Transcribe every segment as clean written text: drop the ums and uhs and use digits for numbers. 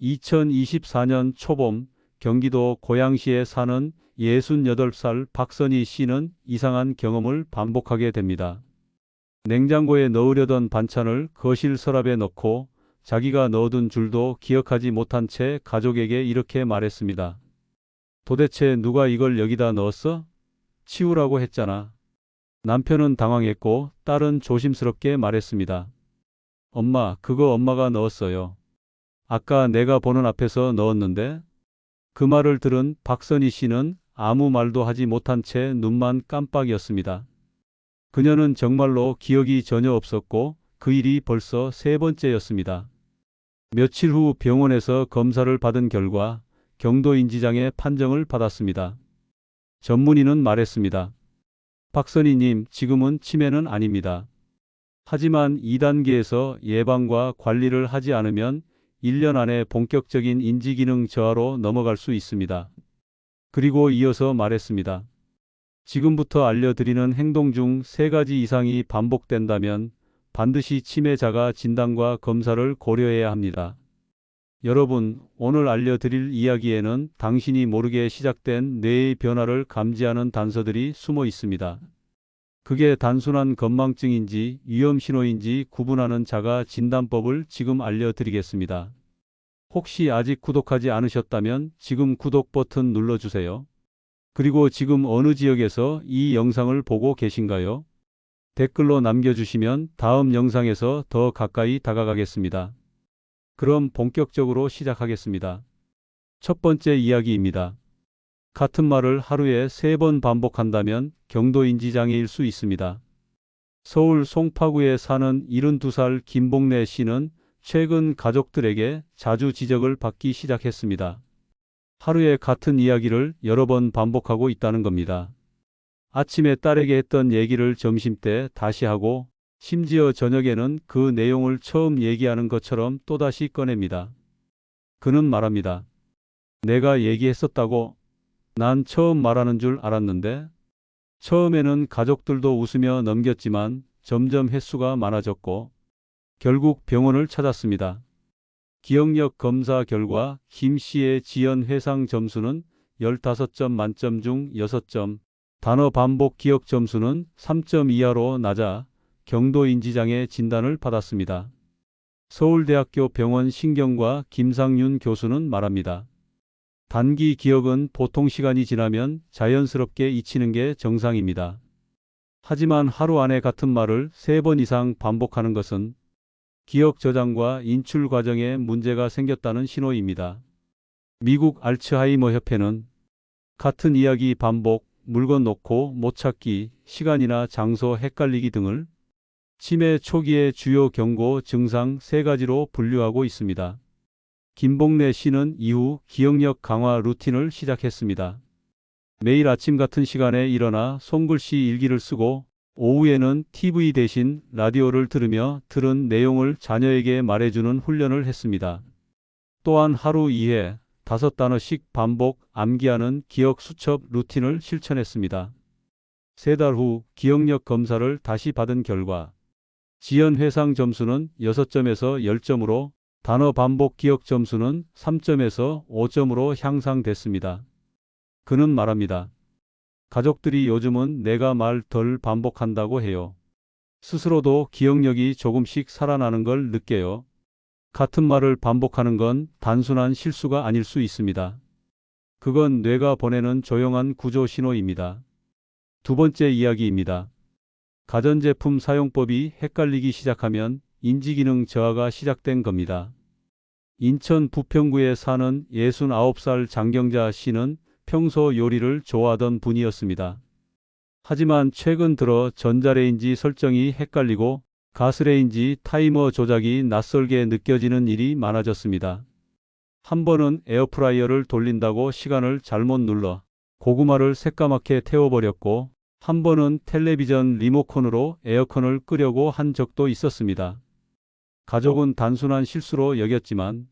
2024년 초봄 경기도 고양시에 사는 68살 박선희 씨는 이상한 경험을 반복하게 됩니다. 냉장고에 넣으려던 반찬을 거실 서랍에 넣고 자기가 넣어둔 줄도 기억하지 못한 채 가족에게 이렇게 말했습니다. 도대체 누가 이걸 여기다 넣었어? 치우라고 했잖아. 남편은 당황했고 딸은 조심스럽게 말했습니다. 엄마, 그거 엄마가 넣었어요. 아까 내가 보는 앞에서 넣었는데? 그 말을 들은 박선희 씨는 아무 말도 하지 못한 채 눈만 깜빡이었습니다. 그녀는 정말로 기억이 전혀 없었고 그 일이 벌써 세 번째였습니다. 며칠 후 병원에서 검사를 받은 결과 경도인지장애 판정을 받았습니다. 전문의는 말했습니다. 박선희님, 지금은 치매는 아닙니다. 하지만 2단계에서 예방과 관리를 하지 않으면 1년 안에 본격적인 인지기능 저하로 넘어갈 수 있습니다. 그리고 이어서 말했습니다. 지금부터 알려드리는 행동 중 3가지 이상이 반복된다면 반드시 치매 자가 진단과 검사를 고려해야 합니다. 여러분, 오늘 알려드릴 이야기에는 당신이 모르게 시작된 뇌의 변화를 감지하는 단서들이 숨어 있습니다. 그게 단순한 건망증인지 위험 신호인지 구분하는 자가 진단법을 지금 알려드리겠습니다. 혹시 아직 구독하지 않으셨다면 지금 구독 버튼 눌러주세요. 그리고 지금 어느 지역에서 이 영상을 보고 계신가요? 댓글로 남겨주시면 다음 영상에서 더 가까이 다가가겠습니다. 그럼 본격적으로 시작하겠습니다. 첫 번째 이야기입니다. 같은 말을 하루에 3번 반복한다면 경도인지장애일 수 있습니다. 서울 송파구에 사는 72살 김봉래 씨는 최근 가족들에게 자주 지적을 받기 시작했습니다. 하루에 같은 이야기를 여러 번 반복하고 있다는 겁니다. 아침에 딸에게 했던 얘기를 점심때 다시 하고 심지어 저녁에는 그 내용을 처음 얘기하는 것처럼 또다시 꺼냅니다. 그는 말합니다. 내가 얘기했었다고? 난 처음 말하는 줄 알았는데? 처음에는 가족들도 웃으며 넘겼지만 점점 횟수가 많아졌고 결국 병원을 찾았습니다. 기억력 검사 결과 김 씨의 지연 회상 점수는 15점 만점 중 6점, 단어 반복 기억 점수는 3점 이하로 낮아 경도인지장애 진단을 받았습니다. 서울대학교 병원 신경과 김상윤 교수는 말합니다. 단기 기억은 보통 시간이 지나면 자연스럽게 잊히는 게 정상입니다. 하지만 하루 안에 같은 말을 3번 이상 반복하는 것은 기억 저장과 인출 과정에 문제가 생겼다는 신호입니다. 미국 알츠하이머 협회는 같은 이야기 반복, 물건 놓고 못 찾기, 시간이나 장소 헷갈리기 등을 치매 초기의 주요 경고 증상 3가지로 분류하고 있습니다. 김봉래 씨는 이후 기억력 강화 루틴을 시작했습니다. 매일 아침 같은 시간에 일어나 손글씨 일기를 쓰고 오후에는 TV 대신 라디오를 들으며 들은 내용을 자녀에게 말해주는 훈련을 했습니다. 또한 하루 2회 5단어씩 반복 암기하는 기억 수첩 루틴을 실천했습니다. 3달 후 기억력 검사를 다시 받은 결과 지연 회상 점수는 6점에서 10점으로 단어 반복 기억 점수는 3점에서 5점으로 향상됐습니다. 그는 말합니다. 가족들이 요즘은 내가 말 덜 반복한다고 해요. 스스로도 기억력이 조금씩 살아나는 걸 느껴요. 같은 말을 반복하는 건 단순한 실수가 아닐 수 있습니다. 그건 뇌가 보내는 조용한 구조 신호입니다. 두 번째 이야기입니다. 가전제품 사용법이 헷갈리기 시작하면 인지기능 저하가 시작된 겁니다. 인천 부평구에 사는 69살 장경자 씨는 평소 요리를 좋아하던 분이었습니다. 하지만 최근 들어 전자레인지 설정이 헷갈리고 가스레인지 타이머 조작이 낯설게 느껴지는 일이 많아졌습니다. 한 번은 에어프라이어를 돌린다고 시간을 잘못 눌러 고구마를 새까맣게 태워버렸고 한 번은 텔레비전 리모컨으로 에어컨을 끄려고 한 적도 있었습니다. 가족은 단순한 실수로 여겼지만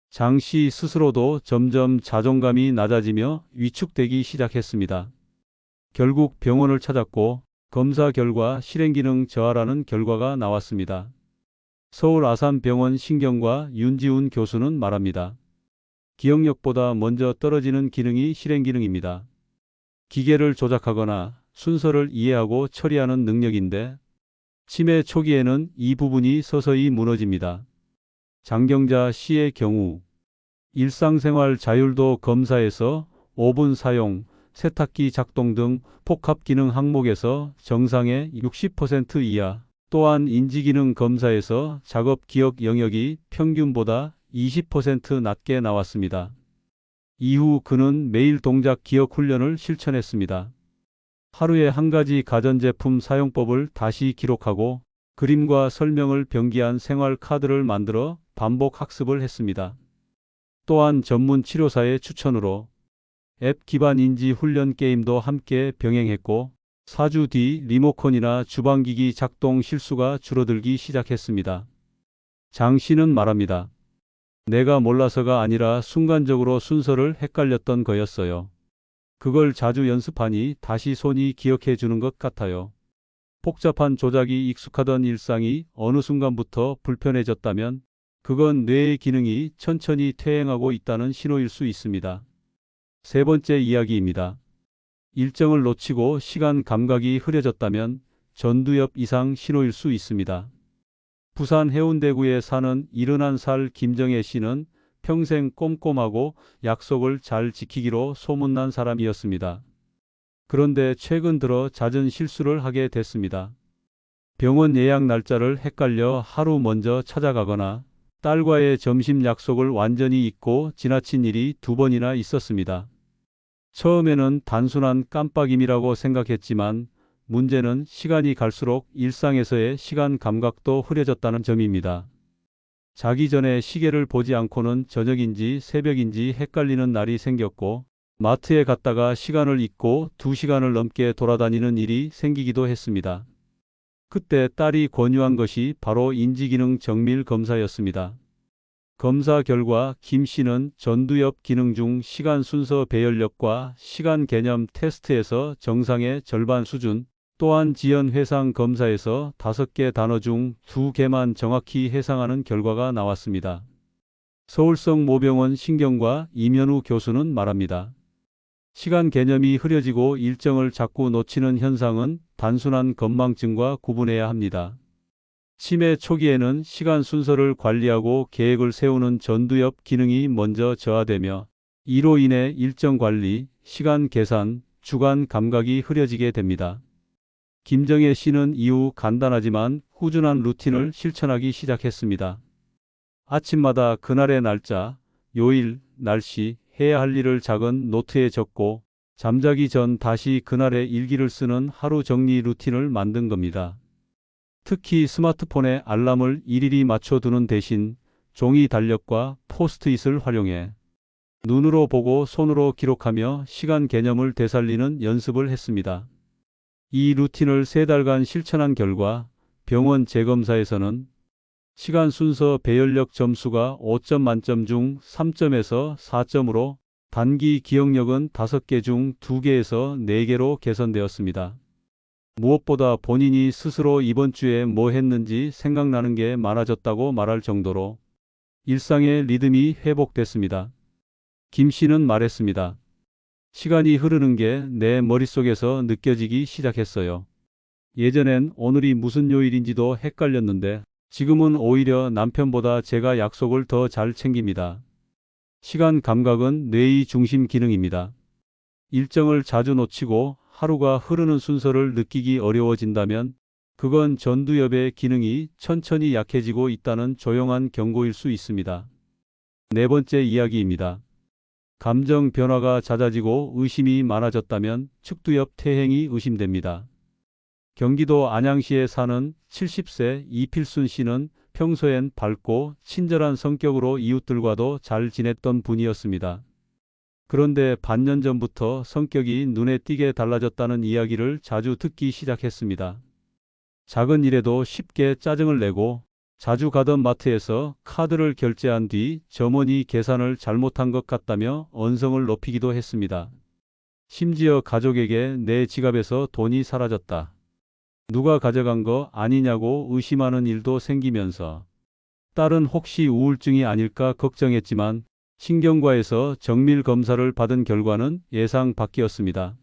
장 씨 스스로도 점점 자존감이 낮아지며 위축되기 시작했습니다. 결국 병원을 찾았고 검사 결과 실행기능 저하라는 결과가 나왔습니다. 서울 아산병원 신경과 윤지훈 교수는 말합니다. 기억력보다 먼저 떨어지는 기능이 실행 기능입니다. 기계를 조작하거나 순서를 이해하고 처리하는 능력인데 치매 초기에는 이 부분이 서서히 무너집니다. 장경자 씨의 경우 일상생활 자율도 검사에서 오븐 사용, 세탁기 작동 등 복합 기능 항목에서 정상의 60% 이하, 또한 인지기능 검사에서 작업 기억 영역이 평균보다 20% 낮게 나왔습니다. 이후 그는 매일 동작 기억 훈련을 실천했습니다. 하루에 한 가지 가전제품 사용법을 다시 기록하고 그림과 설명을 병기한 생활 카드를 만들어 반복 학습을 했습니다. 또한 전문 치료사의 추천으로 앱 기반 인지 훈련 게임도 함께 병행했고 4주 뒤 리모컨이나 주방기기 작동 실수가 줄어들기 시작했습니다. 장 씨는 말합니다. 내가 몰라서가 아니라 순간적으로 순서를 헷갈렸던 거였어요. 그걸 자주 연습하니 다시 손이 기억해 주는 것 같아요. 복잡한 조작이 익숙하던 일상이 어느 순간부터 불편해졌다면 그건 뇌의 기능이 천천히 퇴행하고 있다는 신호일 수 있습니다. 세 번째 이야기입니다. 일정을 놓치고 시간 감각이 흐려졌다면 전두엽 이상 신호일 수 있습니다. 부산 해운대구에 사는 71살 김정혜 씨는 평생 꼼꼼하고 약속을 잘 지키기로 소문난 사람이었습니다. 그런데 최근 들어 잦은 실수를 하게 됐습니다. 병원 예약 날짜를 헷갈려 하루 먼저 찾아가거나 딸과의 점심 약속을 완전히 잊고 지나친 일이 2번이나 있었습니다. 처음에는 단순한 깜빡임이라고 생각했지만 문제는 시간이 갈수록 일상에서의 시간 감각도 흐려졌다는 점입니다. 자기 전에 시계를 보지 않고는 저녁인지 새벽인지 헷갈리는 날이 생겼고 마트에 갔다가 시간을 잊고 2시간을 넘게 돌아다니는 일이 생기기도 했습니다. 그때 딸이 권유한 것이 바로 인지기능 정밀 검사였습니다. 검사 결과 김 씨는 전두엽 기능 중 시간 순서 배열력과 시간 개념 테스트에서 정상의 절반 수준, 또한 지연 회상 검사에서 5개 단어 중 2개만 정확히 해상하는 결과가 나왔습니다. 서울성 모병원 신경과 이면우 교수는 말합니다. 시간 개념이 흐려지고 일정을 자꾸 놓치는 현상은 단순한 건망증과 구분해야 합니다. 치매 초기에는 시간 순서를 관리하고 계획을 세우는 전두엽 기능이 먼저 저하되며 이로 인해 일정 관리, 시간 계산, 주간 감각이 흐려지게 됩니다. 김정혜 씨는 이후 간단하지만 꾸준한 루틴을 실천하기 시작했습니다. 아침마다 그날의 날짜, 요일, 날씨, 해야 할 일을 작은 노트에 적고 잠자기 전 다시 그날의 일기를 쓰는 하루 정리 루틴을 만든 겁니다. 특히 스마트폰에 알람을 일일이 맞춰두는 대신 종이 달력과 포스트잇을 활용해 눈으로 보고 손으로 기록하며 시간 개념을 되살리는 연습을 했습니다. 이 루틴을 3달간 실천한 결과 병원 재검사에서는 시간 순서 배열력 점수가 5점 만점 중 3점에서 4점으로 단기 기억력은 5개 중 2개에서 4개로 개선되었습니다. 무엇보다 본인이 스스로 이번 주에 뭐 했는지 생각나는 게 많아졌다고 말할 정도로 일상의 리듬이 회복됐습니다. 김 씨는 말했습니다. 시간이 흐르는 게 내 머릿속에서 느껴지기 시작했어요. 예전엔 오늘이 무슨 요일인지도 헷갈렸는데 지금은 오히려 남편보다 제가 약속을 더 잘 챙깁니다. 시간 감각은 뇌의 중심 기능입니다. 일정을 자주 놓치고 하루가 흐르는 순서를 느끼기 어려워진다면 그건 전두엽의 기능이 천천히 약해지고 있다는 조용한 경고일 수 있습니다. 네 번째 이야기입니다. 감정 변화가 잦아지고 의심이 많아졌다면 측두엽 퇴행이 의심됩니다. 경기도 안양시에 사는 70세 이필순 씨는 평소엔 밝고 친절한 성격으로 이웃들과도 잘 지냈던 분이었습니다. 그런데 반년 전부터 성격이 눈에 띄게 달라졌다는 이야기를 자주 듣기 시작했습니다. 작은 일에도 쉽게 짜증을 내고 자주 가던 마트에서 카드를 결제한 뒤 점원이 계산을 잘못한 것 같다며 언성을 높이기도 했습니다. 심지어 가족에게 내 지갑에서 돈이 사라졌다. 누가 가져간 거 아니냐고 의심하는 일도 생기면서 딸은 혹시 우울증이 아닐까 걱정했지만 신경과에서 정밀 검사를 받은 결과는 예상 밖이었습니다.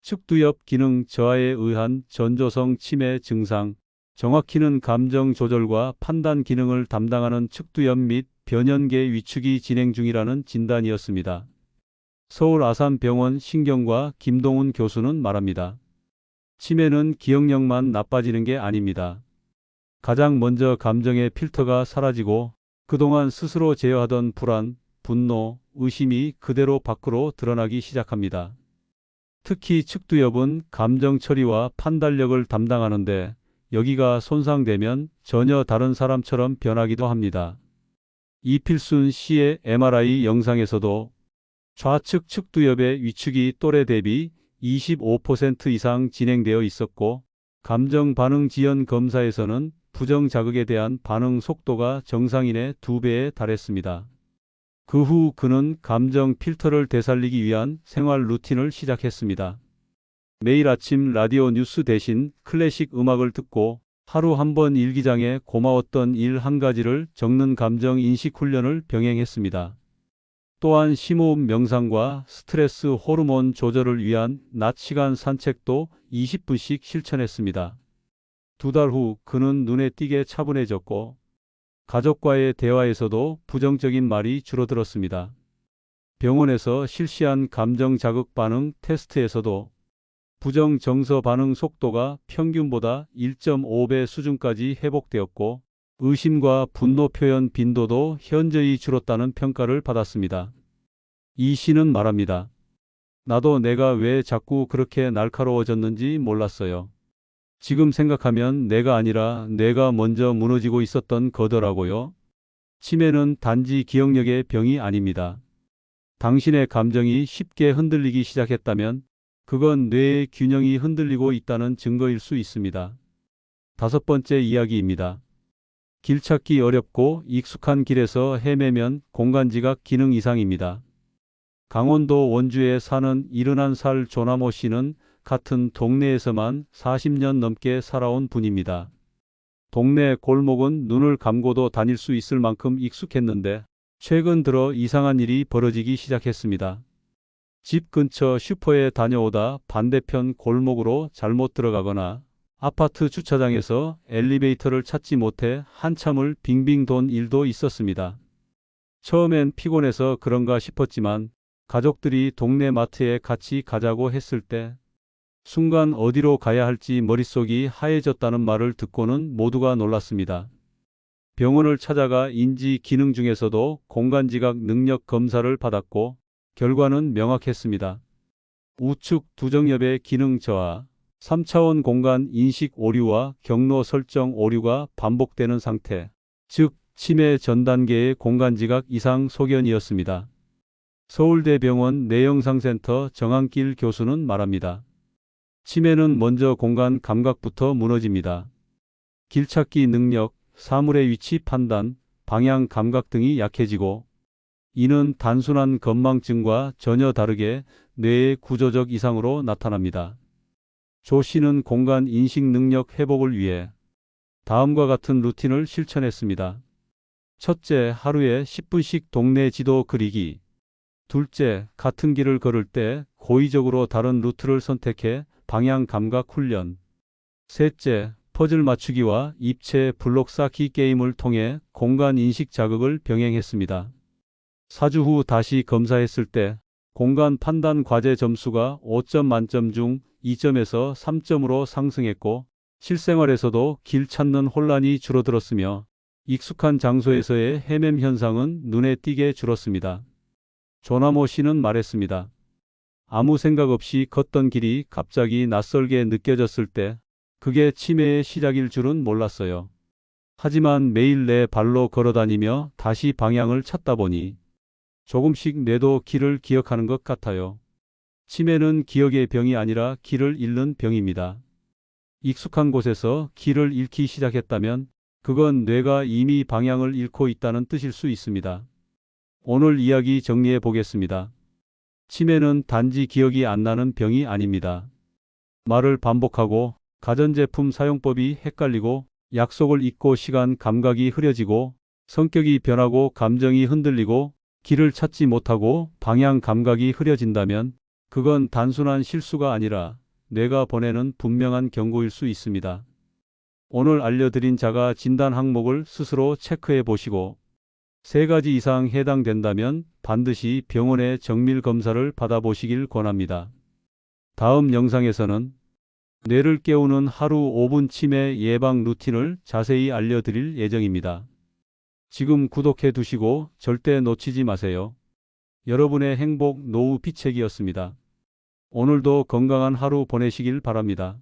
측두엽 기능 저하에 의한 전조성 치매 증상, 정확히는 감정 조절과 판단 기능을 담당하는 측두엽 및 변연계 위축이 진행 중이라는 진단이었습니다. 서울 아산병원 신경과 김동훈 교수는 말합니다. 치매는 기억력만 나빠지는 게 아닙니다. 가장 먼저 감정의 필터가 사라지고 그동안 스스로 제어하던 불안, 분노, 의심이 그대로 밖으로 드러나기 시작합니다. 특히 측두엽은 감정 처리와 판단력을 담당하는데 여기가 손상되면 전혀 다른 사람처럼 변하기도 합니다. 이필순 씨의 MRI 영상에서도 좌측 측두엽의 위축이 또래 대비 25% 이상 진행되어 있었고 감정 반응 지연 검사에서는 부정 자극에 대한 반응 속도가 정상인의 2배에 달했습니다. 그 후 그는 감정 필터를 되살리기 위한 생활 루틴을 시작했습니다. 매일 아침 라디오 뉴스 대신 클래식 음악을 듣고 하루 한 번 일기장에 고마웠던 일 한 가지를 적는 감정 인식 훈련을 병행했습니다. 또한 심호흡 명상과 스트레스 호르몬 조절을 위한 낮 시간 산책도 20분씩 실천했습니다. 2달 후 그는 눈에 띄게 차분해졌고 가족과의 대화에서도 부정적인 말이 줄어들었습니다. 병원에서 실시한 감정 자극 반응 테스트에서도 부정 정서 반응 속도가 평균보다 1.5배 수준까지 회복되었고 의심과 분노 표현 빈도도 현저히 줄었다는 평가를 받았습니다. 이 씨는 말합니다. 나도 내가 왜 자꾸 그렇게 날카로워졌는지 몰랐어요. 지금 생각하면 내가 아니라 뇌가 먼저 무너지고 있었던 거더라고요. 치매는 단지 기억력의 병이 아닙니다. 당신의 감정이 쉽게 흔들리기 시작했다면 그건 뇌의 균형이 흔들리고 있다는 증거일 수 있습니다. 5번째 이야기입니다. 길 찾기 어렵고 익숙한 길에서 헤매면 공간지각 기능 이상입니다. 강원도 원주에 사는 71살 조남호 씨는 같은 동네에서만 40년 넘게 살아온 분입니다. 동네 골목은 눈을 감고도 다닐 수 있을 만큼 익숙했는데 최근 들어 이상한 일이 벌어지기 시작했습니다. 집 근처 슈퍼에 다녀오다 반대편 골목으로 잘못 들어가거나 아파트 주차장에서 엘리베이터를 찾지 못해 한참을 빙빙 돈 일도 있었습니다. 처음엔 피곤해서 그런가 싶었지만 가족들이 동네 마트에 같이 가자고 했을 때 순간 어디로 가야 할지 머릿속이 하얘졌다는 말을 듣고는 모두가 놀랐습니다. 병원을 찾아가 인지 기능 중에서도 공간지각 능력 검사를 받았고 결과는 명확했습니다. 우측 두정엽의 기능 저하, 3차원 공간 인식 오류와 경로 설정 오류가 반복되는 상태, 즉 치매 전 단계의 공간지각 이상 소견이었습니다. 서울대병원 뇌영상센터 정한길 교수는 말합니다. 치매는 먼저 공간 감각부터 무너집니다. 길찾기 능력, 사물의 위치 판단, 방향 감각 등이 약해지고 이는 단순한 건망증과 전혀 다르게 뇌의 구조적 이상으로 나타납니다. 조 씨는 공간 인식 능력 회복을 위해 다음과 같은 루틴을 실천했습니다. 첫째, 하루에 10분씩 동네 지도 그리기. 둘째, 같은 길을 걸을 때 고의적으로 다른 루트를 선택해 방향 감각 훈련. 셋째, 퍼즐 맞추기와 입체 블록 쌓기 게임을 통해 공간 인식 자극을 병행했습니다. 4주 후 다시 검사했을 때 공간 판단 과제 점수가 5점 만점 중 2점에서 3점으로 상승했고 실생활에서도 길 찾는 혼란이 줄어들었으며 익숙한 장소에서의 헤맴 현상은 눈에 띄게 줄었습니다. 조남호 씨는 말했습니다. 아무 생각 없이 걷던 길이 갑자기 낯설게 느껴졌을 때 그게 치매의 시작일 줄은 몰랐어요. 하지만 매일 내 발로 걸어다니며 다시 방향을 찾다 보니 조금씩 뇌도 길을 기억하는 것 같아요. 치매는 기억의 병이 아니라 길을 잃는 병입니다. 익숙한 곳에서 길을 잃기 시작했다면 그건 뇌가 이미 방향을 잃고 있다는 뜻일 수 있습니다. 오늘 이야기 정리해 보겠습니다. 치매는 단지 기억이 안 나는 병이 아닙니다. 말을 반복하고 가전제품 사용법이 헷갈리고 약속을 잊고 시간 감각이 흐려지고 성격이 변하고 감정이 흔들리고 길을 찾지 못하고 방향 감각이 흐려진다면 그건 단순한 실수가 아니라 뇌가 보내는 분명한 경고일 수 있습니다. 오늘 알려드린 자가 진단 항목을 스스로 체크해 보시고 3가지 이상 해당된다면 반드시 병원의 정밀 검사를 받아보시길 권합니다. 다음 영상에서는 뇌를 깨우는 하루 5분 치매 예방 루틴을 자세히 알려드릴 예정입니다. 지금 구독해 두시고 절대 놓치지 마세요. 여러분의 행복 노후 피책이었습니다. 오늘도 건강한 하루 보내시길 바랍니다.